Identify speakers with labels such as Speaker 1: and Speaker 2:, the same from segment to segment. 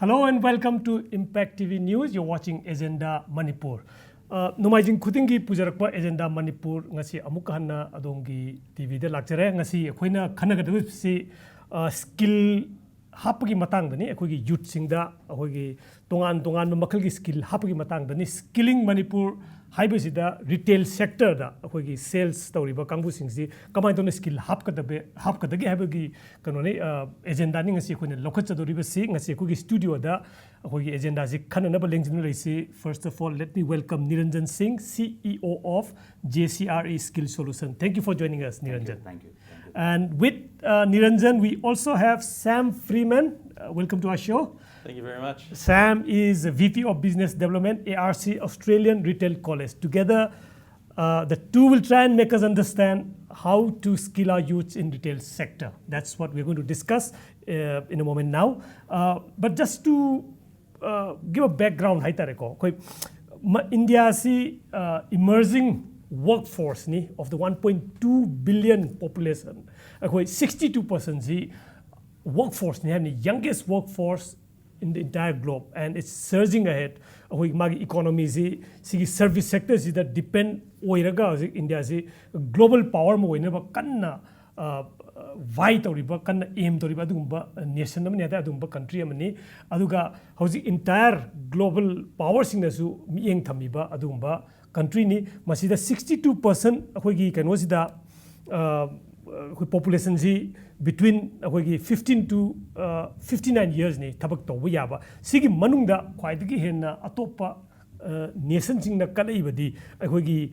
Speaker 1: Hello and welcome to Impact TV News. You're watching Agenda Manipur. Nomaijing khutingi pujarakpa Agenda Manipur ngasi amuka hanna adongi TV da lakjare ngasi akoina khanagadabu si skill hapagi matang dani akoigi youth singda akoigi tongan makhalgi skill hapagi matang dani Skilling Manipur haibasida retail sector da akoigi sales tawriba kangbu singsi kamai tona skill hapkadagi haibagi kanone agenda ni ngasi akoina lokhachadoriba si ngasi akoigi studio da akoigi agenda ji khananaba lengjin reisi. First of all, let me welcome Niranjan Singh, CEO of JCRE Skill Solution. Thank you for joining us, Niranjan.
Speaker 2: Thank you.
Speaker 1: And with Niranjan, we also have Sam Freeman. Welcome to our show.
Speaker 3: Thank you very much.
Speaker 1: Sam is VP of Business Development, ARC Australian Retail College. Together, the two will try and make us understand how to skill our youths in retail sector. That's what we're going to discuss in a moment now. But just to give a background, India is emerging workforce of the 1.2 billion population. 62% workforce, the youngest workforce in the entire globe, and it's surging ahead. Economy service sectors that depend on India global power vai toriba kan aim toriba adumba nation amani ata adumba country amani aduga hoji entire global power singnasu mieng thamiba adumba country ni masida 62% akoigi kanosida population ji between akoigi 15 to 59 years ni thabak tobu yaba sigi manungda khwaidagi henna atopa nation singna kalaibadi akoigi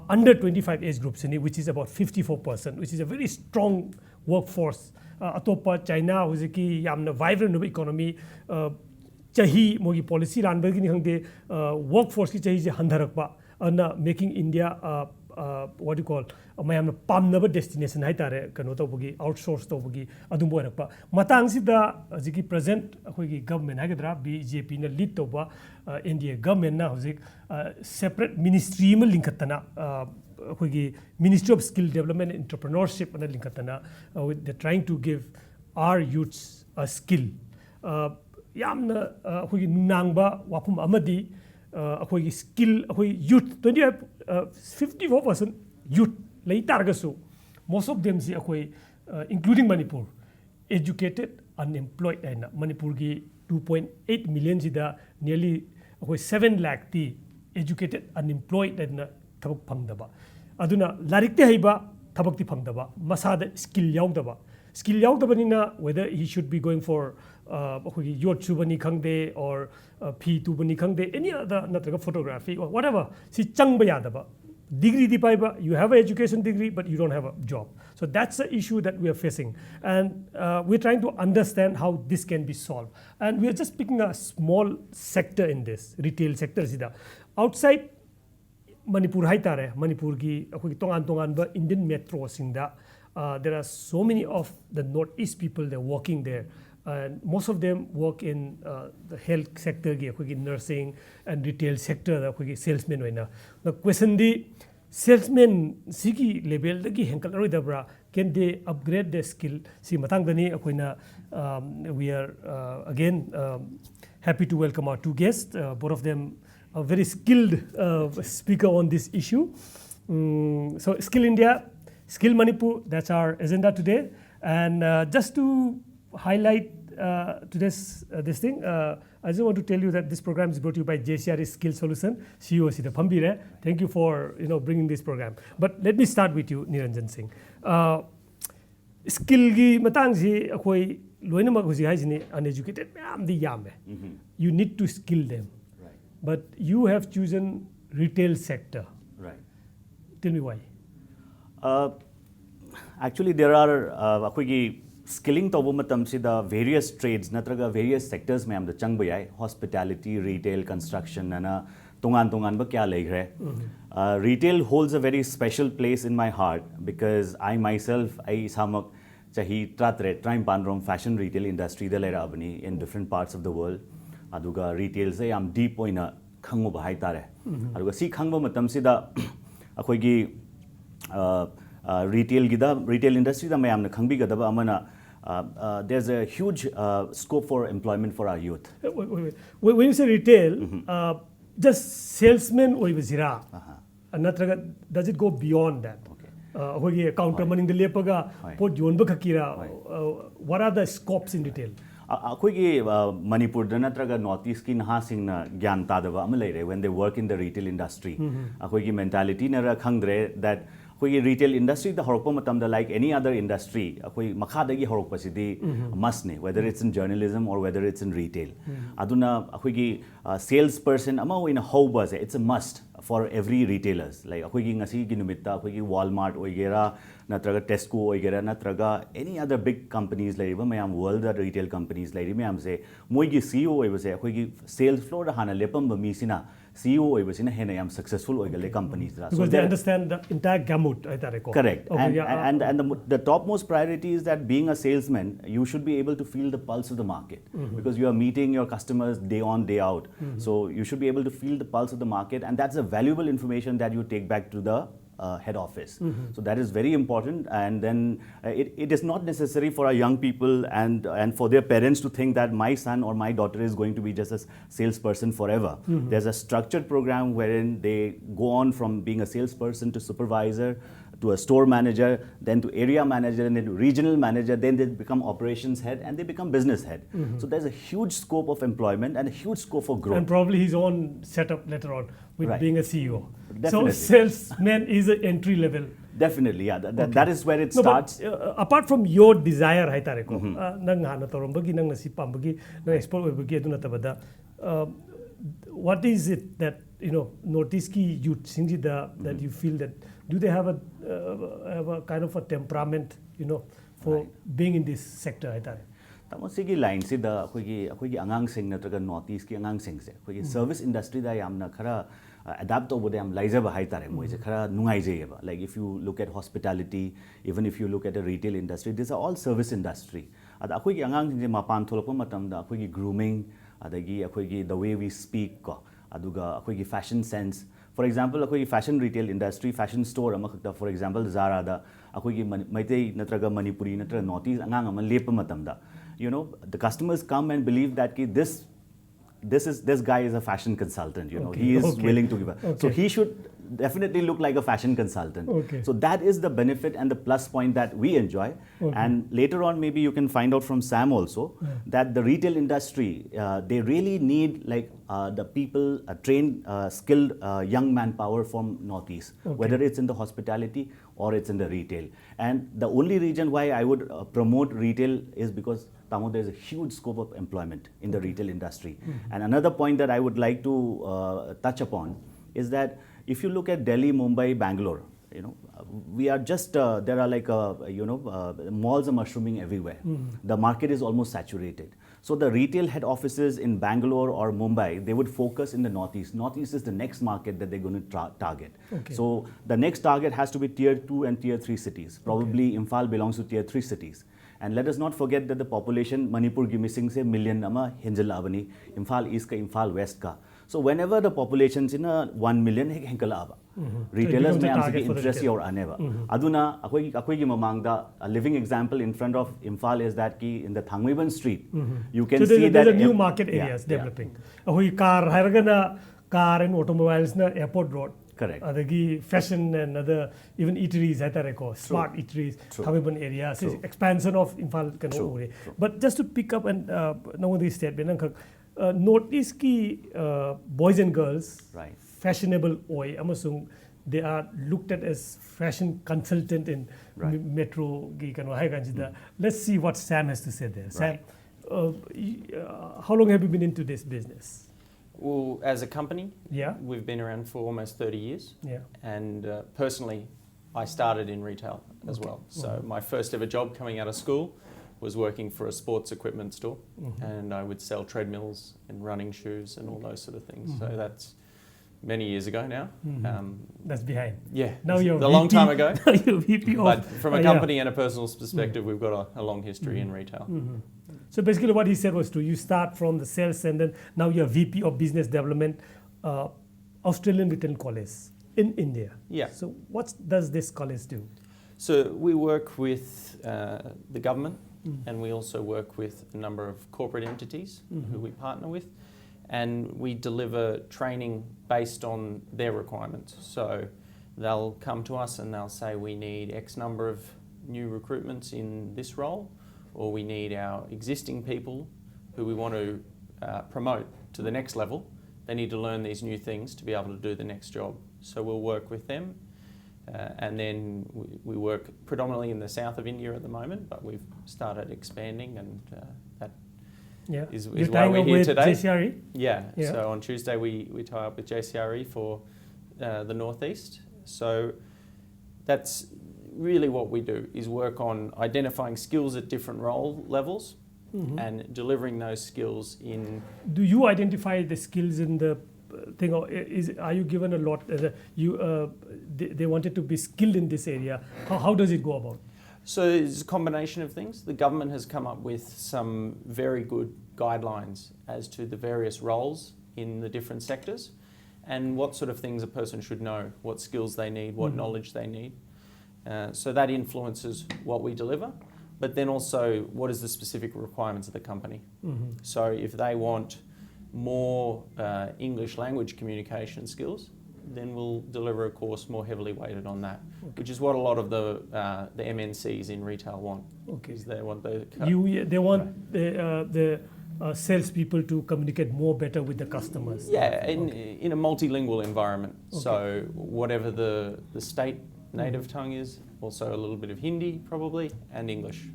Speaker 1: under 25 age groups, which is about 54%, which is a very strong workforce. Atopa China, who's a vibrant economy, chahi mogi policy ranbagini hangde workforce ki chahi handarakba, and making India what do you call mayam pamnaba destination haitare kanoto bogi outsource to bogi adumbo rakpa matang sida jiki present akoigi government hagadra BJP na lead toba India government na hozik separate ministry ma linkatana akoigi Ministry of Skill Development and Entrepreneurship na linkatana they're trying to give our youths a skill yamna akoigi nangba wapum amadi akoigi skill akoi youth 54% youth lay targasu most of them akoi including Manipur educated unemployed aina Manipur gi 2.8 million jida nearly akoi 7 lakh ti educated unemployed aina thabak phangdaba aduna larik te haiba thabak ti phangdaba masada skill yaudaba nina whether he should be going for yacht subani khangde or P tubani khangde any other natraga photography or whatever si changba yadaba degree di paiba you have an education degree but you don't have a job, so that's the issue that we are facing, and we're trying to understand how this can be solved, and we are just picking a small sector in this retail sector sida outside Manipur haitare Manipur gi akoi tongan ba Indian metro singda there are so many of the northeast people they're working there. And most of them work in the health sector, nursing and retail sector, salesmen. The question the salesmen siki level dagi henkal can they upgrade their skill? Si matang dani we are again happy to welcome our two guests. Both of them are very skilled speaker on this issue. So Skill India, Skill Manipur, that's our agenda today. And just to highlight today's this thing, I just want to tell you that this program is brought to you by JCRE Skill Solution, CEO Sida Phambire. Thank you for bringing this program. But let me start with you, Niranjan Singh. Skill gi matang si akoi loina mag husi hai jini uneducated am di yam you need to skill them.
Speaker 2: Right.
Speaker 1: But you have chosen retail sector.
Speaker 2: Right.
Speaker 1: Tell me why.
Speaker 2: Actually, there are skilling to the various trades, natraga various sectors में हम the चंग बयाय hospitality, retail, construction, ना tungan ba kya leg hai. Retail holds a very special place in my heart because I myself I samak chahi try panrom fashion retail industry da lera abani in different parts of the world. Aduga retail se am deep oina khangmo bahai tare. Aduga si khangmo matam sida akoigi retail industry da mayam na khangbi gadaba amana there's a huge scope for employment for our youth.
Speaker 1: When you say retail, just salesman oibasira, natraga does it go beyond that? Okay. Counter maning lepaga pot yonba khakira. What are the scopes in retail?
Speaker 2: ꯑꯩꯈꯣꯏꯒꯤ ꯃꯅꯤꯄꯨꯔꯗ ꯅꯠꯇ꯭ꯔꯒ north ꯏꯁꯀꯤ ꯅꯍꯥꯁꯤꯡꯅ ꯒ꯭ꯌꯥꯟ ꯇꯥꯗꯕ ꯑꯃ ꯂꯩꯔꯦ when they work in the retail industry. ꯑꯩꯈꯣꯏꯒꯤ ꯃꯦꯟꯇꯥꯂꯤꯇꯤꯅꯔ ꯈꯪꯗ꯭ꯔꯦ that ꯑꯩꯈꯣꯏꯒꯤ retail industryꯗ ꯍꯧꯔꯛꯄ ꯃꯇꯝꯗ like any other industry ꯑꯩꯈꯣꯏ ꯃꯈꯥꯗꯒꯤ ꯍꯧꯔꯛꯄꯁꯤꯗꯤ mustꯅꯦ whether it's in journalism or whether it's in retail. ꯑꯗꯨꯅ ꯑꯩꯈꯣꯏꯒꯤ sales person ꯑꯃ ꯑꯣꯏꯅ ꯍꯧꯕꯁꯦ it's a must for every retailers. Like ꯑꯩꯈꯣꯏꯒꯤ ꯉꯁꯤꯒꯤ ꯅꯨꯃꯤꯠꯇ ꯑꯩꯈꯣꯏꯒꯤ Walmart ꯑꯣꯏꯒꯦꯔꯥ ꯅꯠꯇ꯭ꯔꯒ Tesco ꯑꯣꯏꯒꯦꯔꯥ ꯅꯠꯇ꯭ꯔꯒ any other big companies ꯂꯩꯔꯤꯕ ꯃꯌꯥꯝ worldꯗ retail companies ꯂꯩꯔꯤ ꯃꯌꯥꯝꯁꯦ ꯃꯣꯏꯒꯤ CEO ꯑꯣꯏꯕꯁꯦ ꯑꯩꯈꯣꯏꯒꯤ sales floorꯗ ꯍꯥꯟꯅ ꯂꯦꯞꯄꯝꯕ ꯃꯤꯁꯤꯅ CEO ꯑꯣꯏꯕꯁꯤꯅ ꯍꯦꯟꯅ ꯌꯥꯝ successful ꯑꯣꯏꯒꯜꯂꯦ companiesꯗ.
Speaker 1: Because they understand the entire gamut ꯍꯥꯏꯇꯥꯔꯦꯀꯣ.
Speaker 2: Correct.
Speaker 1: Okay,
Speaker 2: And the topmost priority is that being a salesman, you should be able to feel the pulse of the market because you are meeting your customers day on, day out. So you should be able to feel the pulse of the market, and that's a valuable information that you take back to the head office. So that is very important, and then it is not necessary for our young people and for their parents to think that my son or my daughter is going to be just a salesperson forever. There's a structured program wherein they go on from being a salesperson to supervisor, to a store manager, then to area manager, and then to regional manager, then they become operations head, and they become business head. So there's a huge scope of employment and a huge scope for growth.
Speaker 1: And probably his own setup later on with
Speaker 2: Right.
Speaker 1: being a CEO.
Speaker 2: Definitely.
Speaker 1: So salesman is an entry level.
Speaker 2: Definitely, yeah. That is where it starts.
Speaker 1: But, apart from your desire, haitare ko, nang hana torombagi, nang nasi pambagi, nang export webagi, adu natabada. What is it that notice ki youth sinji that you feel that do they have a kind of a temperament, for being in this sector, haitare?
Speaker 2: Tamosigi line si da akhoi angang sing natraga north east ki angang sing se akhoi service industry da yamna khara adapt over them laizaba haitare moise khara nungai jeyeba. Like if you look at hospitality, even if you look at the retail industry, these are all service industry. Ad akhoi angang sing mapan tholakpa matamda akhoi grooming adagi akhoi the way we speak ko aduga akhoi fashion sense. For example, akhoi fashion retail industry, fashion store amakta, for example Zara da akhoi maitei natraga Manipuri natraga north east angang ama lepa matamda, the customers come and believe that this guy is a fashion consultant. He is willing to give a, so he should definitely look like a fashion consultant. So that is the benefit and the plus point that we enjoy. And later on, maybe you can find out from Sam also that the retail industry, they really need like the people, trained, skilled young manpower from Northeast, whether it's in the hospitality or it's in the retail. And the only reason why I would promote retail is because Tamo, there's a huge scope of employment in the retail industry. And another point that I would like to touch upon is that if you look at Delhi, Mumbai, Bangalore, we are just there are like malls are mushrooming everywhere. The market is almost saturated. So the retail head offices in Bangalore or Mumbai, they would focus in the Northeast. Northeast is the next market that they're going to target. So the next target has to be tier 2 and tier 3 cities. Probably Imphal belongs to tier 3 cities. And let us not forget that the population Manipur gi missing se million ama hinjal avani, Imphal East ka, Imphal West ka. So whenever the population's in a 1 million henkala ava. Retailers may have interest or aneva. Aduna akoi gi mamangda a living example in front of Imphal is that ki in the Thangwiban street you can see that
Speaker 1: there's a new market areas developing. Akoi car haragana car and automobiles na airport road.
Speaker 2: Correct.
Speaker 1: Adagi fashion and other even eateries, smart eateries, Thangwiban area, expansion of Imphal kano ure. But just to pick up and now this statement, notice ki boys and girls, fashionable oi amasung they are looked at as fashion consultant in metro gi kano hai ganjida. Let's see what Sam has to say there. Sam, how long have you been into this business?
Speaker 3: Well, as a company, we've been around for almost 30 years. And personally, I started in retail as well. So my first ever job coming out of school was working for a sports equipment store, and I would sell treadmills and running shoes and all those sort of things. So that's many years ago now.
Speaker 1: That's behind.
Speaker 3: Yeah,
Speaker 1: now you're
Speaker 3: a long time ago.
Speaker 1: You're VP of,
Speaker 3: but from a company and a personal perspective, we've got a long history in retail.
Speaker 1: So basically what he said was you start from the sales and then now you're VP of Business Development, Australian Written College in India. So what does this college do?
Speaker 3: So we work with the government and we also work with a number of corporate entities who we partner with, and we deliver training based on their requirements. So they'll come to us and they'll say, we need X number of new recruitments in this role, or we need our existing people who we want to promote to the next level. They need to learn these new things to be able to do the next job. So we'll work with them. And then we work predominantly in the south of India at the moment, but we've started expanding, and that is why we're here today.
Speaker 1: JCRE?
Speaker 3: Yeah, so on Tuesday we tie up with JCRE for the Northeast. So that's really what we do, is work on identifying skills at different role levels and delivering those skills in...
Speaker 1: Do you identify the skills in the thing, or are you given a lot? They wanted to be skilled in this area. How does it go about?
Speaker 3: So it's a combination of things. The government has come up with some very good guidelines as to the various roles in the different sectors and what sort of things a person should know, what skills they need, what knowledge they need. So that influences what we deliver, but then also what is the specific requirements of the company. So if they want more English language communication skills, then we'll deliver a course more heavily weighted on that, which is what a lot of the MNCs in retail want. Is they want the salespeople to communicate more better with the customers. Yeah, in a multilingual environment. So whatever the state native tongue is, also a little bit of Hindi probably, and English,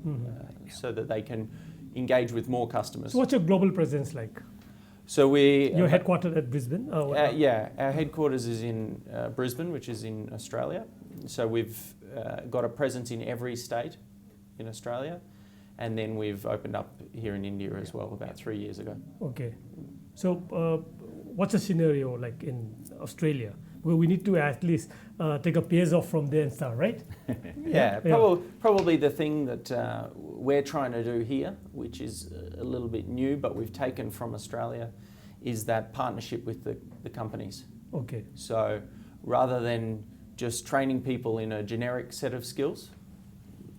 Speaker 3: so that they can engage with more customers.
Speaker 1: So what's your global presence like?
Speaker 3: So
Speaker 1: you're headquartered at Brisbane?
Speaker 3: Yeah, our headquarters is in Brisbane, which is in Australia. So we've got a presence in every state in Australia, and then we've opened up here in India as well about 3 years ago.
Speaker 1: Okay. So what's the scenario like in Australia? Well, we need to at least take a pace off from there and start, right?
Speaker 3: Probably the thing that we're trying to do here, which is a little bit new, but we've taken from Australia, is that partnership with the companies.
Speaker 1: Okay.
Speaker 3: So rather than just training people in a generic set of skills,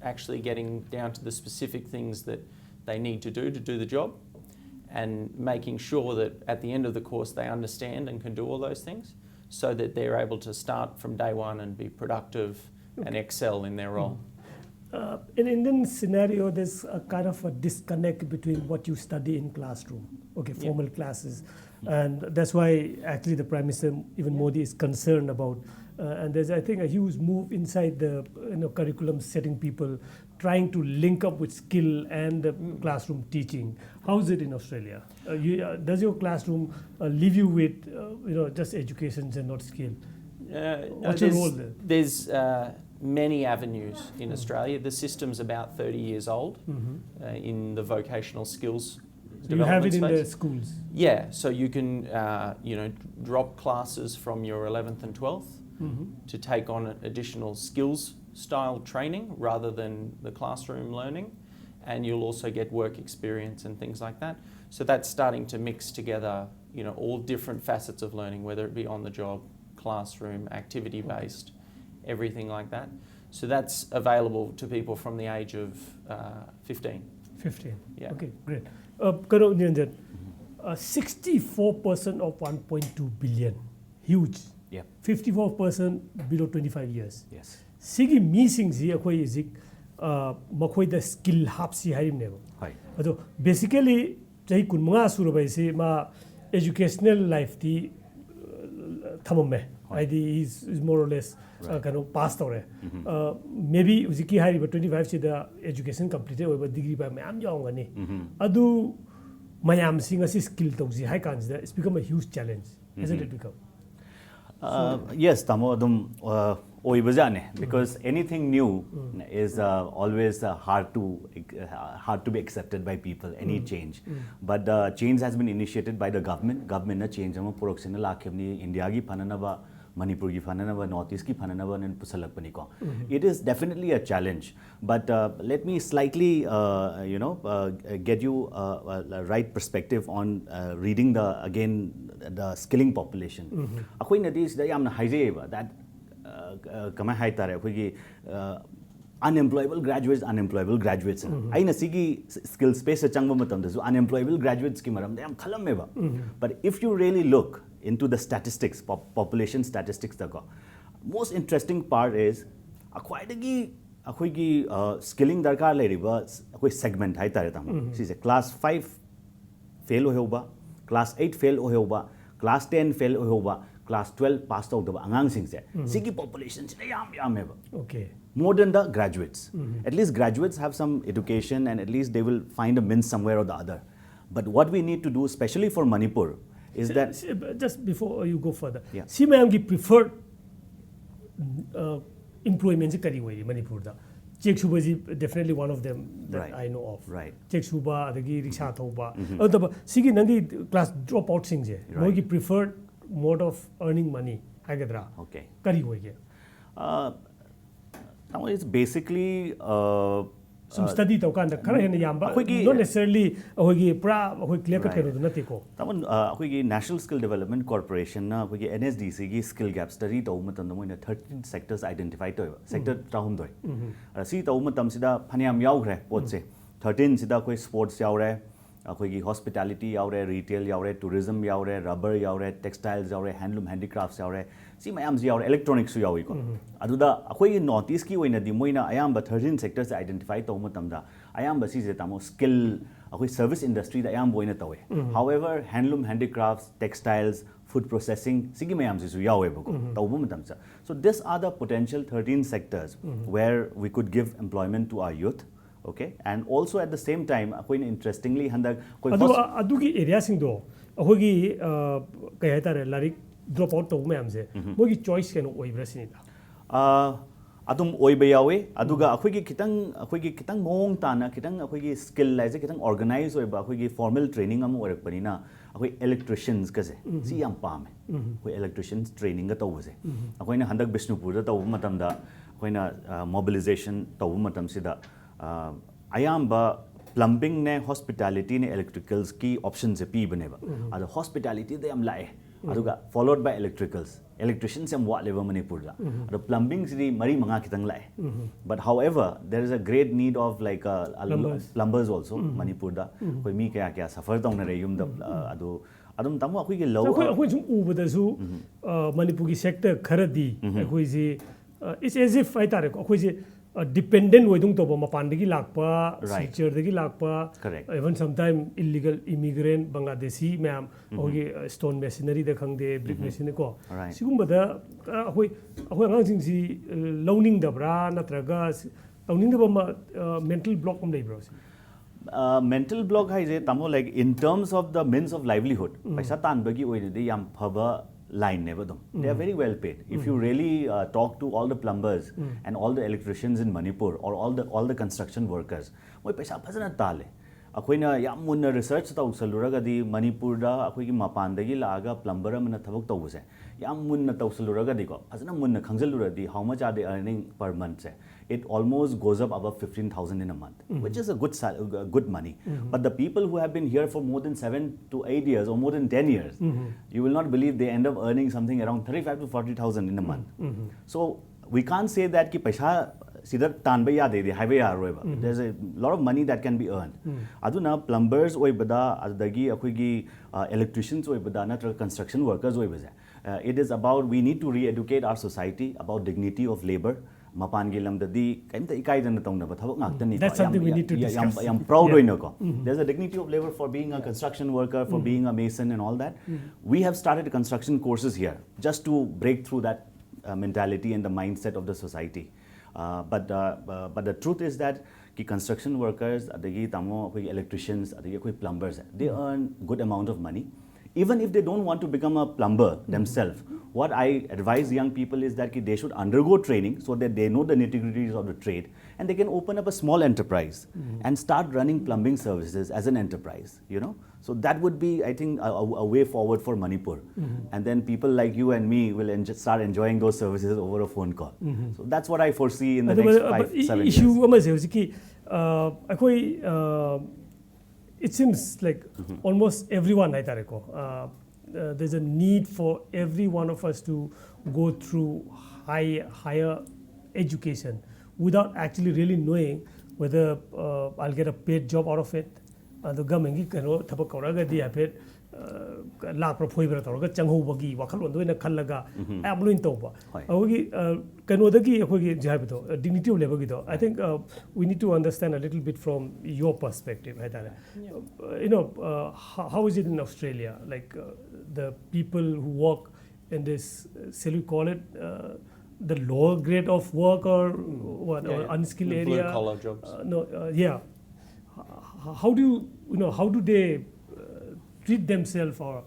Speaker 3: actually getting down to the specific things that they need to do the job, and making sure that at the end of the course they understand and can do all those things, so that they're able to start from day one and be productive and excel in their role.
Speaker 1: In Indian scenario, there's a kind of a disconnect between what you study in classroom, formal classes, and that's why actually the Prime Minister, even Modi, is concerned about. And there's, I think, a huge move inside the curriculum setting people, trying to link up with skill and the classroom teaching. How is it in Australia? Does your classroom leave you with just education and not skill? What's your role there?
Speaker 3: There's many avenues in Australia. The system's about 30 years old in the vocational skills.
Speaker 1: So you have it in the schools?
Speaker 3: Yeah, so you can drop classes from your 11th and 12th to take on additional skills style training rather than the classroom learning, and you'll also get work experience and things like that. So that's starting to mix together all different facets of learning, whether it be on the job, classroom, activity based, everything like that. So that's available to people from the age of 15.
Speaker 1: 15.
Speaker 3: Yeah.
Speaker 1: Okay, great. 64% of 1.2 billion, huge.
Speaker 2: Yeah.
Speaker 1: 54% below 25 years.
Speaker 2: Yes.
Speaker 1: Sigi missing zi akoi zik makoi the skill hapsi harim nebo.
Speaker 2: Hi.
Speaker 1: Ado basically jai kun mga suru bai se ma educational life ti thamame. ID is more or less kind of passed away. Maybe uziki hari but 25 se the education completed over degree by mayam yaungani. Adu mayam singa si skill tauzi high kanji it's become a huge challenge. Hasn't it become?
Speaker 2: Yes, tamo adum because anything new is always hard to be accepted by people. Any change, but change has been initiated by the government. Government na change amo poroksina lakhemni India gi phananaba, Manipur gi phananaba, Northeast gi phananaba nan pusalak pani ko. It is definitely a challenge, but let me slightly get you a right perspective on reading the skilling population. Akoi nadi sida yamna haijeba that kama hai tare akoi unemployable graduates aina sigi skill space changba matam da unemployable graduates ki maram da yam khalam meba but if you really look into the statistics population statistics da ko most interesting part is akhwaidagi akhoi skilling darkar leiriba akhoi segment hai tare tam si se class 5 fail hoba class 8 fail hoba class 10 fail hoba class 12 passed out hoba angang sing se sigi population se yam meba
Speaker 1: okay
Speaker 2: more than the graduates. At least graduates have some education and at least they will find a means somewhere or the other. But what we need to do, especially for Manipur, is that...
Speaker 1: Just before you go further,
Speaker 2: yeah.
Speaker 1: see my preferred employment in Manipur. Check Shuba is definitely one of them that
Speaker 2: right.
Speaker 1: I know of.
Speaker 2: Right.
Speaker 1: Check Shuba, the Riksha Thoba. Sigi Nandi class dropout sings. Right. Preferred mode of earning money.
Speaker 2: Okay.
Speaker 1: Kari hoye.
Speaker 2: Now it's basically
Speaker 1: some study to kan kara hen yamba not necessarily pra clear cut karo nati ko
Speaker 2: taman National Skill Development Corporation na NSDC gi skill gap study to matam da moina 13 sectors identify to sector tahum doi si to matam sida phaniam yaugre pot se 13 sida koi sports yaure hospitality yaure retail yaure tourism yaure rubber yaure textiles yaure handloom handicrafts yaure si mayam ji yaure electronics yaui ko aduda akhoi notice ki oina di moina ayamba 13 sectors identify to matam da ayamba si je tamo skill akhoi service industry da ayam boina tawe however handloom handicrafts textiles food processing sigi mayam ji su yawe ko to matam sa so these are the potential 13 sectors where we could give employment to our youth. Okay, and also at the same time, interestingly,
Speaker 1: adugi area sing do, ahogi kaya tare larik drop out to me amze, mogi choice keno oi brasinida.
Speaker 2: Adum oi bayawe, aduga ahogi kitang mong tana, ahogi skill lies, kitang organize oi ba, ahogi formal training am orak panina, ahogi electricians kaze, si yam pame, ahogi electricians training ga tawuze, ahogi na handak Bishnupur tawu matam da, ahogi na mobilization tawu matam sida. Ayamba plumbing ne hospitality ne electricals ki options se pi baneba ado hospitality de am lae aduga followed by electricians am what level Manipur da ado plumbing si mari manga kitang lae but however there is a great need of like plumbers also Manipur da koi mi kya suffer taw na re yum da ado adum tamu akoi ge low
Speaker 1: akoi sum ubada su Manipur gi sector kharadi akoi ji it's as if I tare akoi ji dependent waiting to mapandagi lakpa, teacher dagi lakpa, even sometimes illegal immigrant Bangladeshi ma'am, stone masonry the khangde brick masonry ko. Sigumba da ahoy ngang si loaning the bra natraga loaning the mental block from the bros.
Speaker 2: Mental block hai je tamo like in terms of the means of livelihood. Paisa tan bagi oi de yam phaba line never dum. They are very well paid. If you really talk to all the plumbers and all the electricians in Manipur or all the construction workers, moi paisa phajana tale. Akoina yam munna research taw saluraga di Manipur da akoi ki mapan dagi laaga plumber amana thabak tawuse. Yam munna taw saluraga di ko phajana munna khangjalura di how much are they earning per month se. It almost goes up above 15,000 in a month, which is a good money. But the people who have been here for more than 7 to 8 years or more than 10 years, you will not believe they end up earning something around 35 to 40,000 in a month. So we can't say that ki paisa sidar tanba ya de highway roiba. There's a lot of money that can be earned. Aduna plumbers oi bada adagi akoigi electricians oi bada natra construction workers oi baza. It is about we need to re-educate our society about dignity of labor. Mapan gilam dadi kaimta ikai jana tong na bathabak ngaktan ni.
Speaker 1: That's something we need to discuss.
Speaker 2: I'm proud oi nako. There's a dignity of labor for being a construction worker, for being a mason and all that. We have started construction courses here just to break through that mentality and the mindset of the society. But the truth is that ki construction workers, adagi tamo koi electricians, adagi koi plumbers, they earn good amount of money. Even if they don't want to become a plumber themselves, what I advise young people is that they should undergo training so that they know the nitty-gritties of the trade and they can open up a small enterprise and start running plumbing services as an enterprise, you know. So that would be, I think, a way forward for Manipur. And then people like you and me will start enjoying those services over a phone call. So that's what I foresee in the next 5-7 years.
Speaker 1: It seems like almost everyone, there's a need for every one of us to go through higher education, without actually really knowing whether I'll get a paid job out of it. The government thabak kauraga di apet lak propoi bra tawga changho bagi wakhalon doina khallaga amluin tawba awgi kanodagi akogi jabito dignity level gido. I think we need to understand a little bit from your perspective. You know, how is it in Australia? Like the people who work in this, shall we call it the lower grade of work or what, or unskilled area?
Speaker 3: Blue collar jobs.
Speaker 1: Yeah. How do how do they treat themselves? Or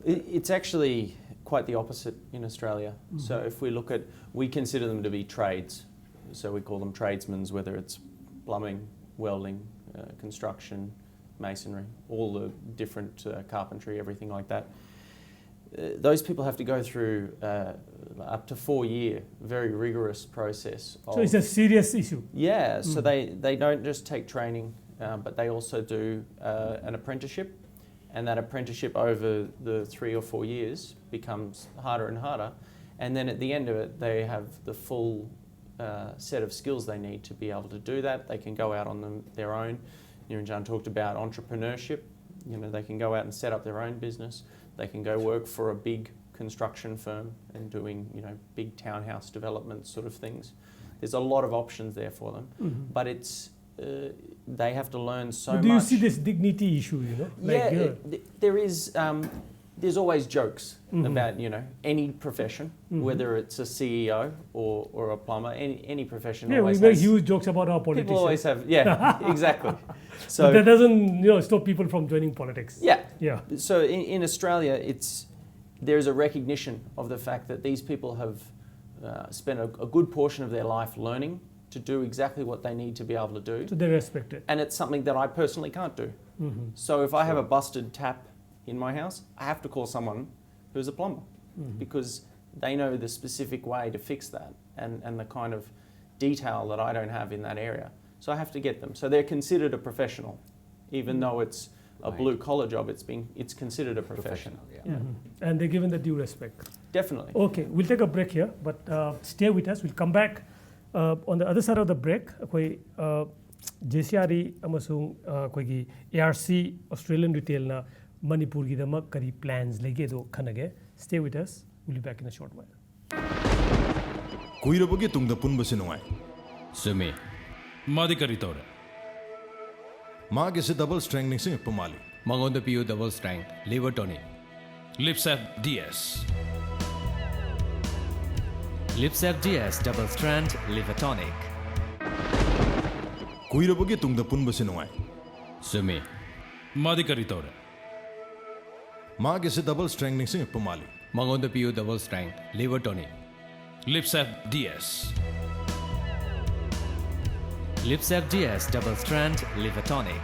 Speaker 3: it's actually quite the opposite in Australia. So if we look at, we consider them to be trades. So we call them tradesmen, whether it's plumbing, welding, construction, masonry, all the different carpentry, everything like that. Those people have to go through up to 4-year, very rigorous process.
Speaker 1: So it's a serious issue.
Speaker 3: Yeah, so they don't just take training, but they also do an apprenticeship, and that apprenticeship over the 3 or 4 years becomes harder and harder, and then at the end of it they have the full set of skills they need to be able to do that. They can go out on their own. Niranjan talked about entrepreneurship. You know, they can go out and set up their own business. They can go work for a big construction firm and doing, you know, big townhouse development sort of things. There's a lot of options there for them, but it's they have to learn so much.
Speaker 1: Do you see this dignity issue? You know,
Speaker 3: like, there is. There's always jokes about, you know, any profession, whether it's a CEO or a plumber, any profession.
Speaker 1: Yeah, we make huge jokes about our politicians.
Speaker 3: People always have, exactly. So
Speaker 1: but that doesn't, stop people from joining politics.
Speaker 3: Yeah. So in Australia, there's a recognition of the fact that these people have spent a good portion of their life learning to do exactly what they need to be able to do.
Speaker 1: So they're respected.
Speaker 3: And it's something that I personally can't do. So if I have a busted tap in my house, I have to call someone who's a plumber because they know the specific way to fix that and the kind of detail that I don't have in that area. So I have to get them. So they're considered a professional, even though it's a blue collar job. It's considered a profession.
Speaker 1: And they're given the due respect.
Speaker 3: Definitely.
Speaker 1: Okay, we'll take a break here, but stay with us. We'll come back on the other side of the break. JCRE amasung koigi ARC Australian Retail na Manipur gi damak kari plans lege do khanage. Stay with us. We'll be back in a short while.
Speaker 4: Kuirabagi tungda punbasi nungai.
Speaker 5: Sumi. Madi kari tore.
Speaker 4: Maag ise double strength ning sing pumali.
Speaker 5: Mangonda PU double strength liver tonic. Lipsap DS. Lipsap DS double strand liver tonic.
Speaker 4: Kuirabagi tungda punbasi nungai.
Speaker 5: Sumi. Madi kari tore.
Speaker 4: Maag ise double strength ning sing pumali.
Speaker 5: Mangonda PU double strength liver tonic. Lipsap DS. Lipsap DS double strand liver tonic.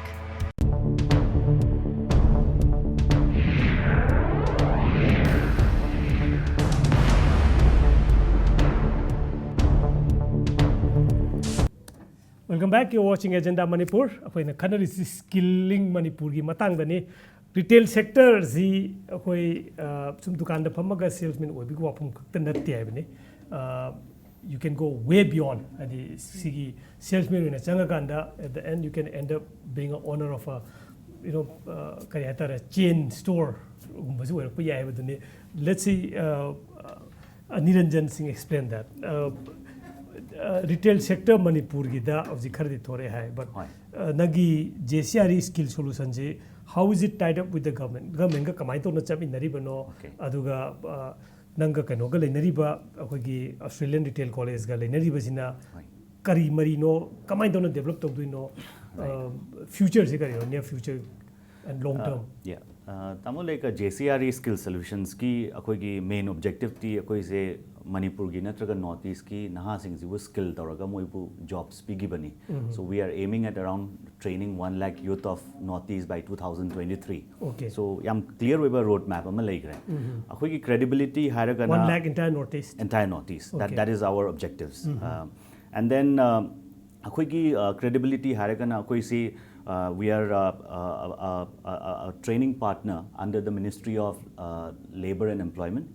Speaker 1: Welcome back. You're watching Agenda Manipur. Akoina khanari Skilling Manipur gi matang dani retail sector zi akoi sum dukan da phamaga salesman obi ko apum khakta natte haibani. You can go way beyond the sigi salesman in a changaganda. At the end, you can end up being an owner of a a chain store. Let's see Niranjan Singh explain that. Retail sector Manipur gida of the khardi thore hai, but nagi JCRE skill solution je, how is it tied up with the government? Government ka kamai to na cham in naribano aduga nanga kanoga lenariba akogi Australian Retail College ga lenariba sina kari marino kamai to na develop to do no future se kari near future and long term.
Speaker 2: Tamo like JCRE skill solutions ki akogi main objective ti akoi se Manipur gi natraga northeast ki naha sing ji skill tawraga moibu jobs pigi bani. So we are aiming at around training 1 lakh youth of northeast by 2023.
Speaker 1: Okay.
Speaker 2: So yam clear weba roadmap ama laigre. Akoi ki credibility haraga
Speaker 1: 1 lakh entire northeast.
Speaker 2: Entire northeast.
Speaker 1: Okay.
Speaker 2: That is our objectives. And then akoi ki credibility haraga na akoi se we are a training partner under the Ministry of Labor and Employment.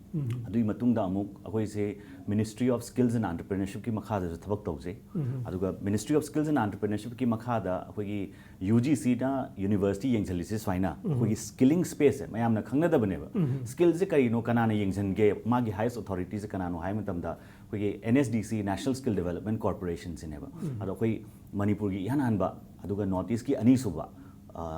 Speaker 2: Adui matungda amuk akoi se Ministry of Skills and Entrepreneurship ki makhada se thabak tawse. Aduga Ministry of Skills and Entrepreneurship ki makhada akoi gi UGC na university yengchali swaina akoi gi skilling space hai mayam na khangna da baneba. Skills se kai no kana na yengjan ge magi highest authority se kana no hai matamda akoi gi NSDC National Skill Development Corporation se neba. Ado akoi Manipur gi yan hanba aduga Northeast ki ani suba.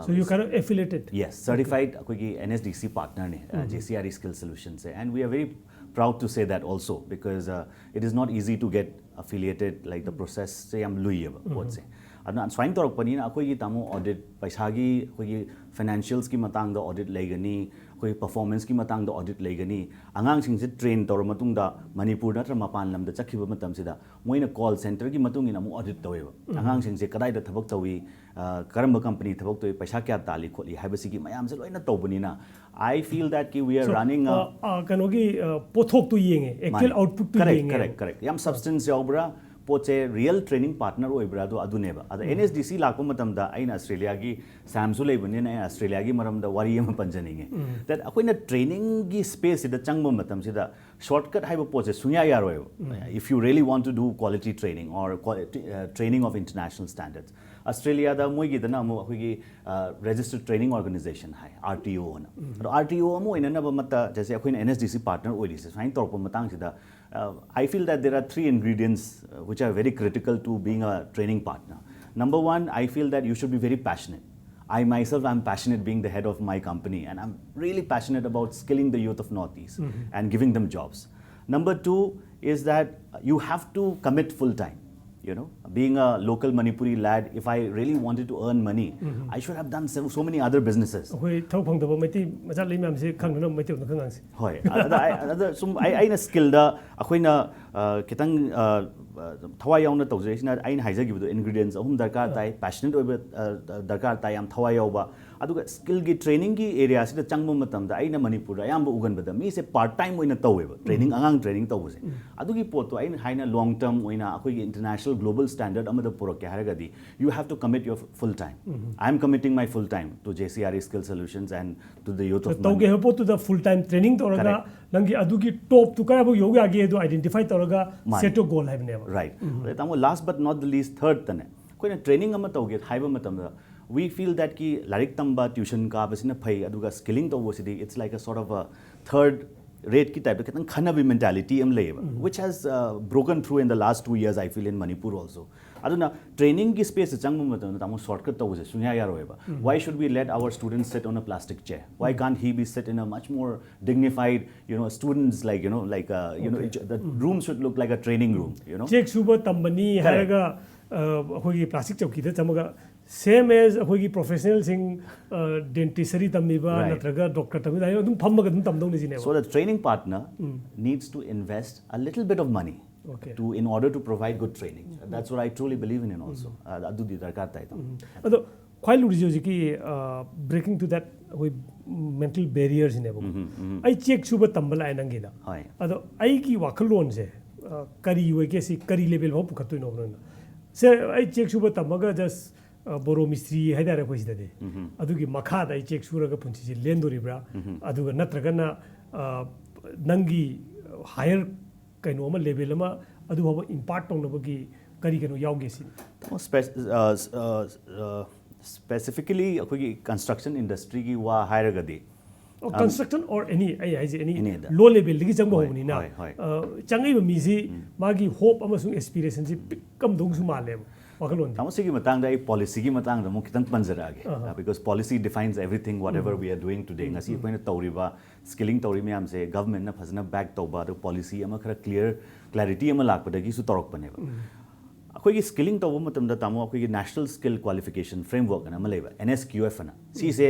Speaker 1: So you kind of affiliated?
Speaker 2: Yes, certified okay. NSDC partner ne, JCRE Skill Solutions se, and we are very proud to say that also because it is not easy to get affiliated, like the process se am lui aba what say. Adna swine torok pani na akoi gi tamu audit paisa gi akoi gi financials ki matang da audit legani akoi performance ki matang da audit legani angang sing se train tor matung da Manipur natra mapan lam da chakhiba matam sida moina call center ki matung ina mu audit taweba angang sing se kadai da thabak tawi karamba company thabak tawi paisa kya tali kholi haibasi ki mayam se loina tawbani na I feel that ki we are running
Speaker 1: kanogi pothok tu yenge actual output tu yenge
Speaker 2: correct yam substance yaubra poche real training partner oibra do aduneba ada NSDC lakpa matamda aina Australia gi samsu leibani na Australia gi maramda wari yama panjaninge that akoina training gi space ida changma matam sida shortcut haiba poche sunya yaroi if you really want to do quality training or training of international standards Australia da moi gi dana mo gi registered training organization hai RTO na RTO mo ina na ba mata jaise akoina NSDC partner oidise sain torpa matang sida I feel that there are three ingredients which are very critical to being a training partner. Number one, I feel that you should be very passionate. I myself am passionate being the head of my company and I'm really passionate about skilling the youth of Northeast and giving them jobs. Number two is that you have to commit full time. You know, being a local Manipuri lad, if I really wanted to earn money, I should have done so many other businesses.
Speaker 1: Okay, thau phang da mati macha le mam se khang na mati na khang se
Speaker 2: hoi ada sum I na skill da akoina kitang thawai yauna tawje sina aina haija gi bu ingredients ahum darkar tai passionate oiba darkar tai am thawai yauba aduga skill gi training gi area sida changma matam da aina Manipur ayam bu ugan bada mi se part time oina taweba training angang training tawse adugi pot to aina haina long term oina akoi gi international global standard amada purok ke haragadi you have to commit your full time. I am committing my full time to JCRE Skill Solutions and to the youth of
Speaker 1: Manipur. Tawge to the full time training toraga nangi adugi top to kaya bu yoga age do identify toraga set to goal have never.
Speaker 2: Right. Tamo last but not the least third tane koina training ama tawge haiba matam da we feel that ki larik tamba tuition ka basina phai aduga skilling to wasidi it's like a sort of a third rate ki type kitang khanabi mentality am leba which has broken through in the last 2 years I feel in Manipur also aduna training ki space changma matam tamo shortcut to wase sunya yaroeba why should we let our students sit on a plastic chair why can't he be sit in a much more dignified students like the room should look like a training room
Speaker 1: check suba tambani haraga hogi plastic chowki da tamaga same as hogi professional sing dentistry tamiba natraga doctor tamida adum phammaga adum tamdong ni jine
Speaker 2: so the training partner needs to invest a little bit of money in order to provide good training that's what I truly believe in also adu di darkar tai
Speaker 1: ado khwai luri joji ki breaking to that with mental barriers in ebo ai check suba tambala nangi da ado ai ki wakalon se kari we ke si kari level ba pukhatoi no na se ai check suba tamaga just boro mistri haidare ko sidade adugi makha da ai check suraga punchi ji lendoribra aduga natraga na nangi higher kaino ama level ama adu haba impact on nabagi kari kano yauge sin
Speaker 2: specifically akogi construction industry gi wa hairagadi
Speaker 1: construction or any low level digi jangba hobni na changai ba mi si magi hope amasung aspiration si kam dong su male wakalon
Speaker 2: tamasi gi matang da policy gi matang da mo kitang panjara age because policy defines everything whatever we are doing today ngasi poina tawriba skilling tawri me amse government na phasna back tawba the policy ama khara clarity ama lakpadagi su torok paneba akogi skilling tawba matam da tamo akogi national skill qualification framework na maleba NSQF na si se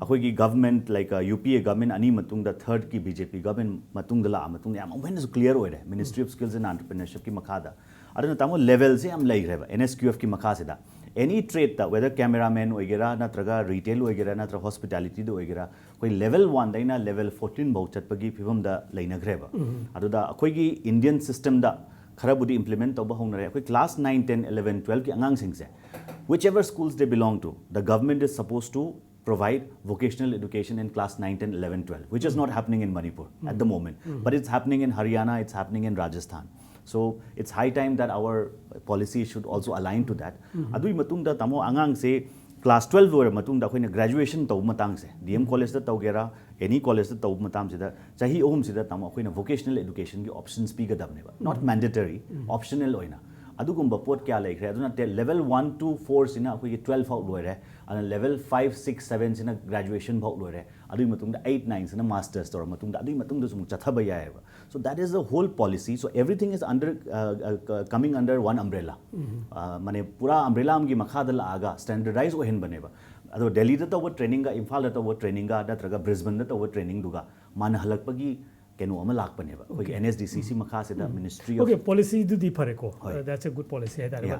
Speaker 2: akogi government like UPA government ani matung da third ki BJP government matung da la matung am when is clear oide Ministry of Skills and Entrepreneurship ki makada aduna tamo level se am lai reba NSQF ki makha se da any trade ta whether cameraman oigera natraga retail oigera natra hospitality do oigera koi level 1 daina level 14 bau chatpagi phibam da laina greba aduda akoigi Indian system da खराबुदी implement तब होना रहे कोई class 9, 10, 11, 12 की अंगांग सिंह से whichever schools they belong to, the government is supposed to provide vocational education in class 9, 10, 11, 12, which is not happening in Manipur at the moment. But it's happening in Haryana, it's happening in Rajasthan. So it's high time that our policy should also align to that. Adui matungda tamo angang se class 12 lower matungda khoina graduation taw matang se DM college da taw gera any college da taw matam se da chahi ohum se da tamo khoina vocational education ki options pi ga dabne ba not mandatory optional oina adugumba pot kya laikre aduna level 1 to 4 sina khoi 12 out loire and level 5 6 7 sina graduation bhau loire adui matungda 8 9 sina masters tor matungda adui matungda sum chathaba yae ba. So that is the whole policy. So everything is under coming under one umbrella. Mane pura umbrella amgi makha da aga standardized ohen bane ba. Ado Delhi da taw training ga Imphal da taw training ga da traga Brisbane da taw training duga man halak pagi kenu ama lak bane ba. Koi NSDCC makha se da ministry of
Speaker 1: okay policy du di phare ko that's a good policy hai tare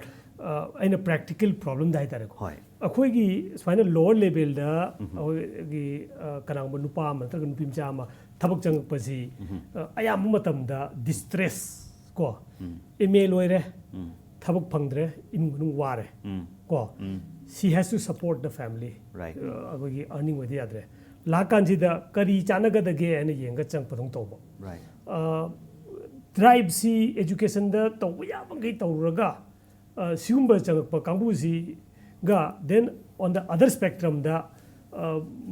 Speaker 1: in a practical problem dai tare ko akhoi gi final lower level da gi kanang ba nupa ma tra nupi mcha ma thabak chang pasi ayam matam da distress ko email loire thabak phangdre imung ware ko she has to support the family
Speaker 2: right
Speaker 1: akhoi gi earning with yadre la kan ji da kari chanaga da ge ane yenga chang padong to
Speaker 2: right
Speaker 1: drive si education da to ya bangai to raga siumba chang pa kambu si ga then on the other spectrum da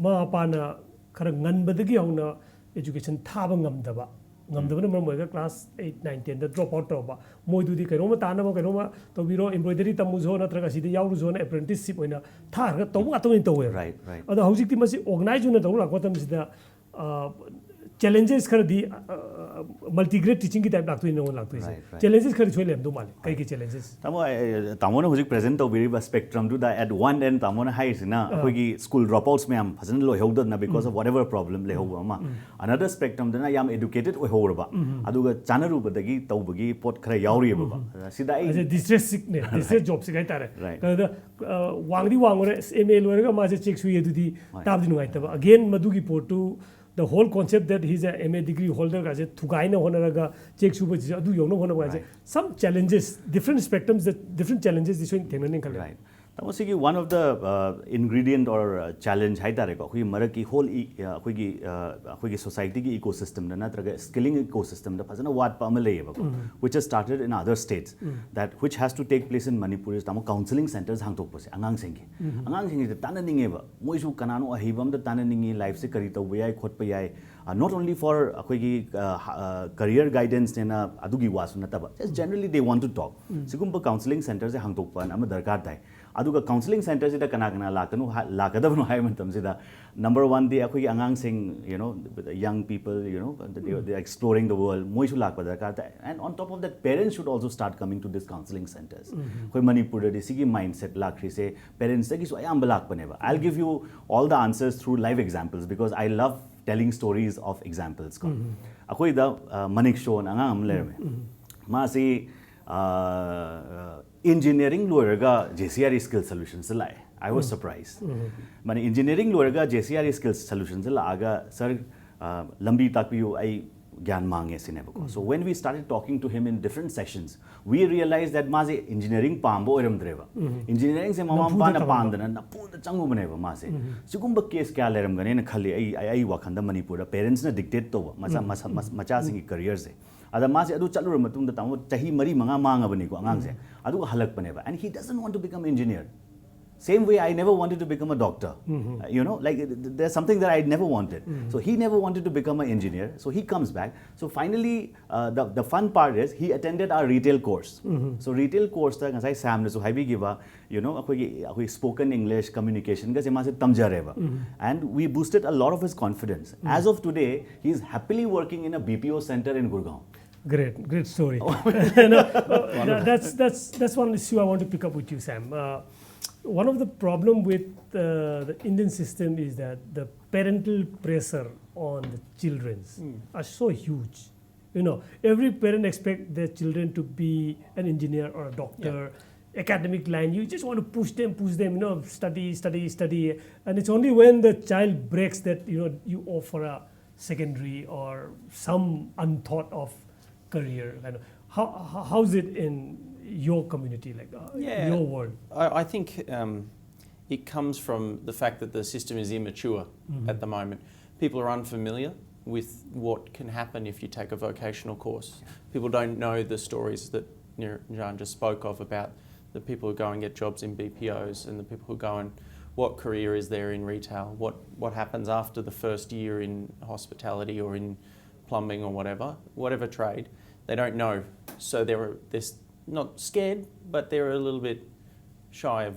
Speaker 1: ma pa na khara ngan badagi hauna education thaba ngamdaba ngamdaba na mo ga class 8 9 10 da drop out to ba moi du di kai roma ta na mo kai roma to biro embroidery tamu zo na traga si di yauru zo na apprenticeship oina tha ga to ba to to
Speaker 2: right right
Speaker 1: ada hojik ti masi organize na to la ko tam si da challenges khar di multi-grade teaching ki type lakto in no lakto is challenges khar chole am do male kai ki challenges
Speaker 2: tamo na hojik present to biri ba spectrum do da at one end tamo na high na koi ki school dropouts me am phasana lo hewda na because of whatever problem le howa ma another spectrum da na yam educated o howra ba aduga chanaru ba dagi tawbagi pot khara yauri ba sida ai
Speaker 1: distress sickness distress job sikai tare kada wangdi wangore email werga ma je check su ye dudi tab dinu ai ta again madugi portu the whole concept that he's a MA degree holder ga je thugai na hona raga check su ba je adu yong no hona ba je some challenges different spectrums that different challenges this one thengna khale
Speaker 2: right tamosigi one of the ingredient or challenge hai tare ko khoi mara ki whole khoi gi society ki ecosystem na natraga skilling ecosystem da phasana wat pa amale ba which has started in other states that which has to take place in Manipur is tamo counseling centers hang tok pose angang sing ki tananinge ba moi su kanano ahibam da tananingi life se kari to yai khot pa yai not only for khoi gi career guidance ne na adugi wasu na taba just generally they want to talk sigumba counseling centers hang tok pa am darkar dai aduga counseling centers ida kana kana lakadabnu hai matam sida number 1 the akhoi angang sing you know young people you know they are exploring the world moi su lak padar ka and on top of that parents should also start coming to these counseling centers khoi Manipur de sigi mindset lakri se parents gi so ayam balak paneba I'll give you all the answers through live examples because I love telling stories of examples ko akhoi da manik show angang am lerme ma si engineering loiraga JCRE skill solutions lai I was surprised mane engineering loiraga JCRE skill solutions la aga sir lambi takpiyu ai gyan mange sineba ko so when we started talking to him in different sessions we realized that maze engineering pambo eram dreva engineering se mama pa na pandana na punda changu baneba maze sigumba case kya leram gane na khali ai wakhanda Manipur parents na dictate to macha singi career se ada mase adu chalura matung da tamo chahi mari manga manga bani ko angang se adu halak paneba and he doesn't want to become engineer same way I never wanted to become a doctor you know like there's something that I never wanted so he never wanted to become an engineer so he comes back so finally the fun part is he attended our retail course so retail course ta ngasai sam na so haibi giva you know akoi spoken English communication ga sema se tamjareba and we boosted a lot of his confidence as of today he is happily working in a BPO center in Gurgaon.
Speaker 1: Great story. That's one issue I want to pick up with you, Sam. One of the problem with the Indian system is that the parental pressure on the children are so huge. You know, every parent expects their children to be an engineer or a doctor. Academic line, you just want to push them, you know, study, and it's only when the child breaks that you offer a secondary or some unthought of career. how's it in your community, like your world?
Speaker 3: I think it comes from the fact that the system is immature at the moment. People are unfamiliar with what can happen if you take a vocational course. People don't know the stories that Niran just spoke of about the people who go and get jobs in BPOs and the people who go and what career is there in retail, what happens after the first year in hospitality or in plumbing or whatever trade. They don't know. So they're not scared, but they're a little bit shy of,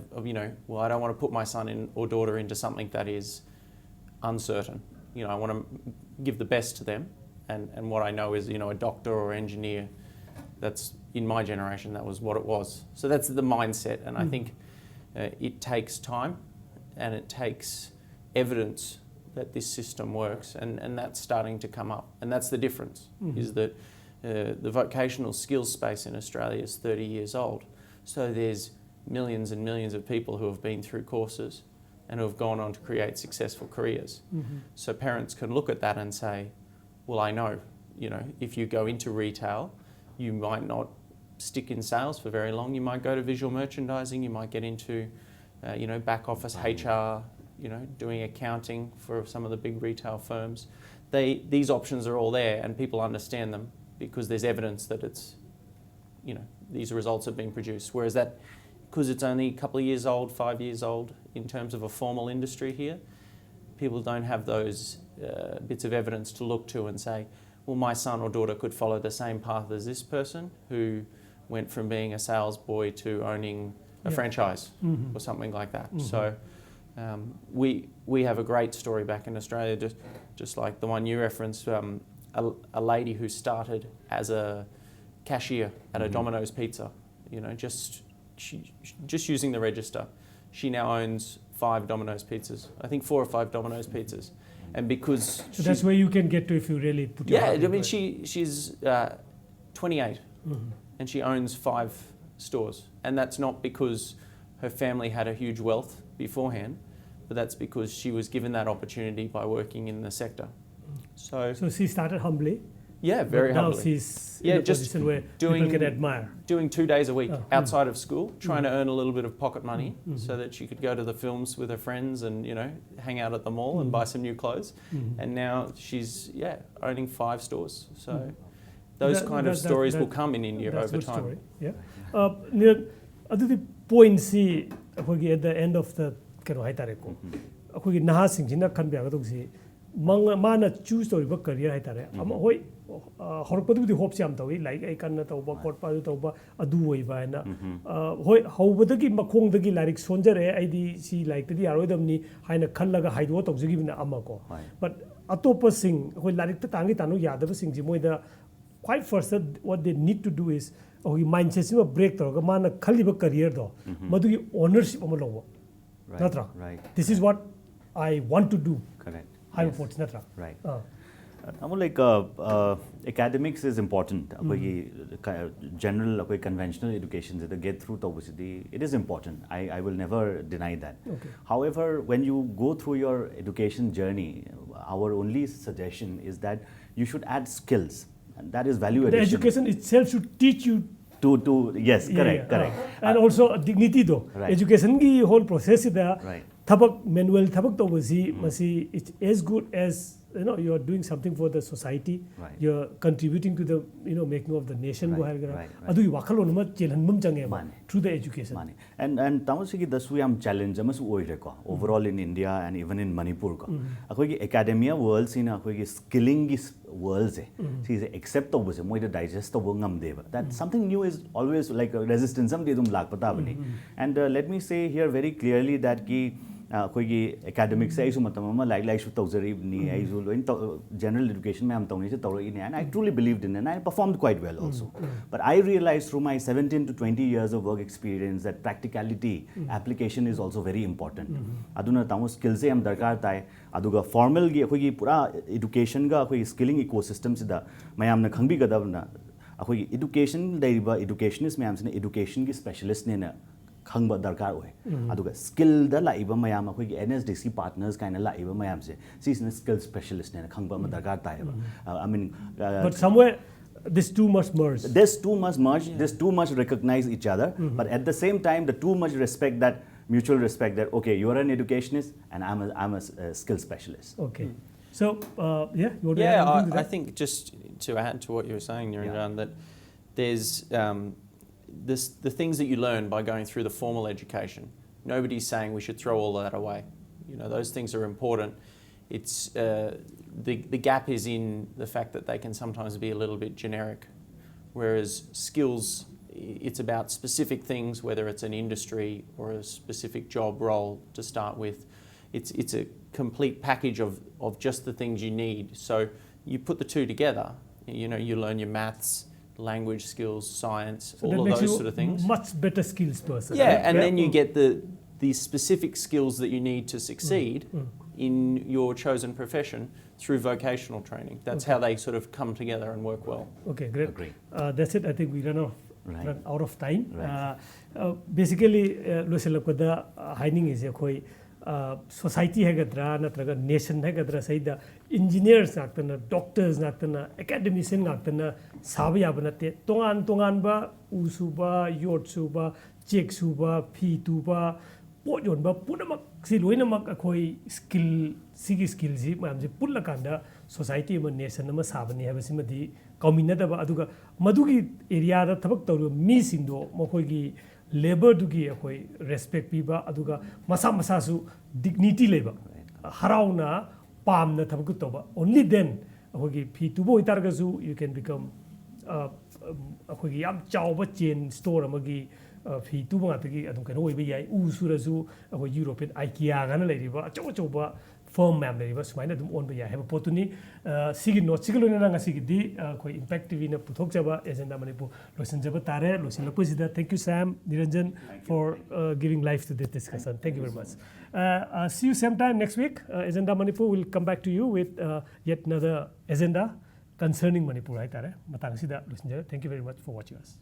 Speaker 3: well, I don't want to put my son or daughter into something that is uncertain. I want to give the best to them. And what I know is, a doctor or engineer, that's in my generation, that was what it was. So that's the mindset. And I think it takes time and it takes evidence that this system works. And that's starting to come up. And that's the difference, is that the vocational skills space in Australia is 30 years old. So there's millions and millions of people who have been through courses and who have gone on to create successful careers. So parents can look at that and say, well, I know, if you go into retail, you might not stick in sales for very long. You might go to visual merchandising. You might get into, back office HR, doing accounting for some of the big retail firms. These options are all there and people understand them because there's evidence that it's, these results have been produced. Whereas that, because it's only a couple of years old, 5 years old in terms of a formal industry here, people don't have those bits of evidence to look to and say, well, my son or daughter could follow the same path as this person who went from being a sales boy to owning a franchise or something like that. So we have a great story back in Australia, just like the one you referenced, a lady who started as a cashier at a Domino's Pizza, just using the register. She now owns 5 Domino's pizzas. I think 4 or 5 Domino's pizzas. And because
Speaker 1: so that's where you can get to if you really put your heart into it.
Speaker 3: She's 28 and she owns 5 stores. And that's not because her family had a huge wealth beforehand, but that's because she was given that opportunity by working in the sector. So
Speaker 1: she started humbly.
Speaker 3: Yeah, very humbly.
Speaker 1: Now she's in a position where people can admire.
Speaker 3: Doing 2 days a week outside of school, trying to earn a little bit of pocket money so that she could go to the films with her friends and, hang out at the mall and buy some new clothes. And now she's, owning 5 stores. So those kind of stories will come in India over time.
Speaker 1: Story. Yeah. Other point see at the end of the Naha Singhina can be a mana choose to career haitare ama hoi horpadu di hope siam tawi like I can tauba korpa tauba adu oiba na hoi hobadagi makhong dagi larik sonjare id si like the aroidamni haina khallaga haido tawjigi bina amako but atopa sing hoi larik ta tangi tanu yadaba sing ji moida quite first what they need to do is mindset sima break tawga mana khaliba career do madugi ownership ama lobo natra this is what I want to do.
Speaker 2: Correct. Right. Like academics is important. General conventional education that get through it is important. I will never deny that.
Speaker 1: Okay.
Speaker 2: However, when you go through your education journey, our only suggestion is that you should add skills, and that is value addition.
Speaker 1: The education itself should teach you
Speaker 2: yes, correct.
Speaker 1: And also dignity though.
Speaker 2: Right.
Speaker 1: Education ki whole process is there.
Speaker 2: Right.
Speaker 1: Thabak manual thabak to masi it's as good as you are doing something for the society.
Speaker 2: Right.
Speaker 1: You're contributing to the making of the nation.
Speaker 2: Right.
Speaker 1: Adu wakalo nama chelanmum change through the education.
Speaker 2: And tamasiki dasu am challenge amas oireko overall in India and even in Manipur ko. Akogi academia worlds in akogi skilling is worlds except to bose moi digest to ngam deva. That something new is always like a resistance some dedum lag pata bani. And let me say here very clearly that ki academics say like general education and I truly believed in it and I performed quite well also. But I realized through my 17 to 20 years of work experience that practicality, application is also very important. Aduna tamu skills am darkar tai aduga formal pura education ga skilling ecosystem sida mayam na khangbi gadabna education educationist mayam sine education ki specialist ne na khangba darkar hoy aduga skill da laiba mayam akhoi NSDC partners kind of laiba mayam se sis skill specialist ne khangba ma darkar tai I mean
Speaker 1: but somewhere this two must merge.
Speaker 2: This two must merge, this two must recognize each other, but at the same time, the two must respect that mutual respect that, okay, you're an educationist and I'm a skill specialist.
Speaker 1: Okay. So, yeah, you want to
Speaker 3: Yeah,
Speaker 1: add anything to
Speaker 3: I
Speaker 1: that?
Speaker 3: think just to add to what you were saying, Niranjan, that there's the things that you learn by going through the formal education. Nobody's saying we should throw all that away. You know, those things are important. It's the gap is in the fact that they can sometimes be a little bit generic, whereas skills, it's about specific things, whether it's an industry or a specific job role to start with. It's a complete package of just the things you need. So you put the two together, you know, you learn your maths, language skills, science,
Speaker 1: So
Speaker 3: all
Speaker 1: that
Speaker 3: of
Speaker 1: makes
Speaker 3: those
Speaker 1: you
Speaker 3: sort of things.
Speaker 1: much better skills person.
Speaker 3: Yeah,
Speaker 1: right?
Speaker 3: and then you get the specific skills that you need to succeed in your chosen profession through vocational training. That's how they sort of come together and work well.
Speaker 1: Okay, great.
Speaker 2: Agree.
Speaker 1: That's it. I think we run out of time.
Speaker 2: Right.
Speaker 1: Basically, loisalakpada hining is a society hagadra natraga nation hagadra saida engineers naktana doctors naktana academician naktana sabi yabanate tongan ba usuba yot suba check suba phi tuba pot yonba punamak si loinamak akhoi skill sigi skill ji mamji pullakanda society ma nation ma sabani habasimadi kauminadaba aduga madugi area da thabak tawru mi singdo mokhoi labor dugi akhoi respect piba aduga masa masa su dignity leba harauna pam na thabak toba only then akhoi phi tubo itargasu you can become akhoi yam chawba chain store amagi phi tubo ngatagi adum kano oiba yai u surasu akhoi European IKEA gana leiriba achoba firm ma'am leiriba sumaina adum on ba yai heba potuni sigi no siglo na nga sigi di koi impact tv na puthok jaba agenda Manipur losin jaba tare losin laposida. Thank you Sam Niranjan for giving life to this discussion. Thank you very much. See you same time next week. Agenda Manipur will come back to you with yet another agenda concerning Manipur. Right, tare matang sida losin jaba. Thank you very much for watching us.